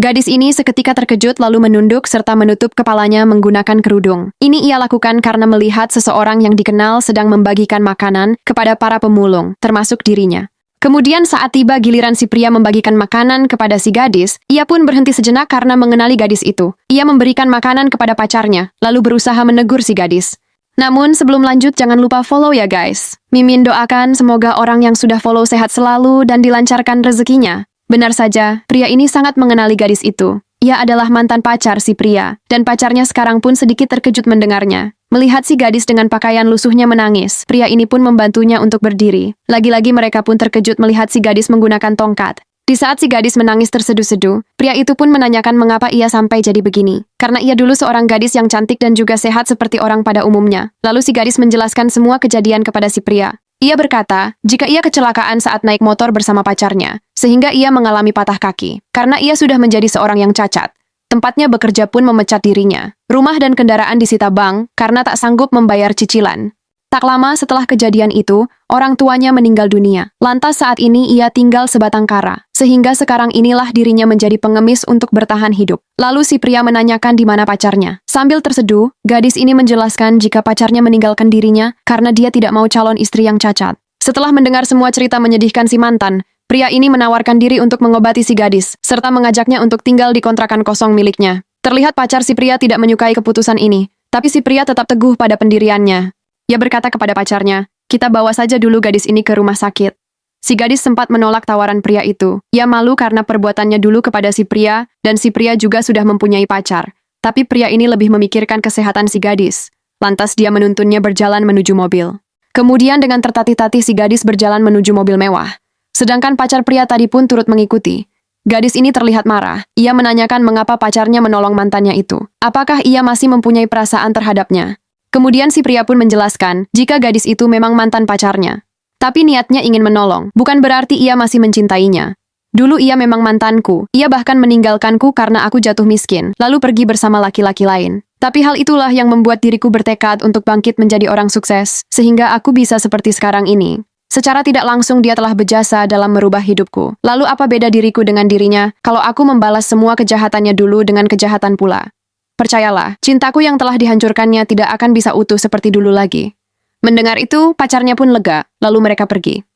Gadis ini seketika terkejut lalu menunduk serta menutup kepalanya menggunakan kerudung. Ini ia lakukan karena melihat seseorang yang dikenal sedang membagikan makanan kepada para pemulung, termasuk dirinya. Kemudian saat tiba giliran si pria membagikan makanan kepada si gadis, ia pun berhenti sejenak karena mengenali gadis itu. Ia memberikan makanan kepada pacarnya, lalu berusaha menegur si gadis. Namun sebelum lanjut jangan lupa follow ya guys. Mimin doakan semoga orang yang sudah follow sehat selalu dan dilancarkan rezekinya. Benar saja, pria ini sangat mengenali gadis itu. Ia adalah mantan pacar si pria, dan pacarnya sekarang pun sedikit terkejut mendengarnya. Melihat si gadis dengan pakaian lusuhnya menangis, pria ini pun membantunya untuk berdiri. Lagi-lagi mereka pun terkejut melihat si gadis menggunakan tongkat. Di saat si gadis menangis terseduh-seduh, pria itu pun menanyakan mengapa ia sampai jadi begini. Karena ia dulu seorang gadis yang cantik dan juga sehat seperti orang pada umumnya. Lalu si gadis menjelaskan semua kejadian kepada si pria. Ia berkata, jika ia kecelakaan saat naik motor bersama pacarnya, sehingga ia mengalami patah kaki. Karena ia sudah menjadi seorang yang cacat. Tempatnya bekerja pun memecat dirinya. Rumah dan kendaraan disita bank karena tak sanggup membayar cicilan. Tak lama setelah kejadian itu, orang tuanya meninggal dunia. Lantas saat ini ia tinggal sebatang kara. Sehingga sekarang inilah dirinya menjadi pengemis untuk bertahan hidup. Lalu si pria menanyakan di mana pacarnya. Sambil terseduh, gadis ini menjelaskan jika pacarnya meninggalkan dirinya karena dia tidak mau calon istri yang cacat. Setelah mendengar semua cerita menyedihkan si mantan, pria ini menawarkan diri untuk mengobati si gadis, serta mengajaknya untuk tinggal di kontrakan kosong miliknya. Terlihat pacar si pria tidak menyukai keputusan ini, tapi si pria tetap teguh pada pendiriannya. Ia berkata kepada pacarnya, kita bawa saja dulu gadis ini ke rumah sakit. Si gadis sempat menolak tawaran pria itu. Ia malu karena perbuatannya dulu kepada si pria, dan si pria juga sudah mempunyai pacar. Tapi pria ini lebih memikirkan kesehatan si gadis. Lantas dia menuntunnya berjalan menuju mobil. Kemudian dengan tertatih-tatih si gadis berjalan menuju mobil mewah. Sedangkan pacar pria tadi pun turut mengikuti. Gadis ini terlihat marah. Ia menanyakan mengapa pacarnya menolong mantannya itu. Apakah ia masih mempunyai perasaan terhadapnya? Kemudian si pria pun menjelaskan jika gadis itu memang mantan pacarnya. Tapi niatnya ingin menolong, bukan berarti ia masih mencintainya. Dulu ia memang mantanku, ia bahkan meninggalkanku karena aku jatuh miskin, lalu pergi bersama laki-laki lain. Tapi hal itulah yang membuat diriku bertekad untuk bangkit menjadi orang sukses, sehingga aku bisa seperti sekarang ini. Secara tidak langsung dia telah berjasa dalam merubah hidupku. Lalu apa beda diriku dengan dirinya, kalau aku membalas semua kejahatannya dulu dengan kejahatan pula? Percayalah, cintaku yang telah dihancurkannya tidak akan bisa utuh seperti dulu lagi. Mendengar itu, pacarnya pun lega, lalu mereka pergi.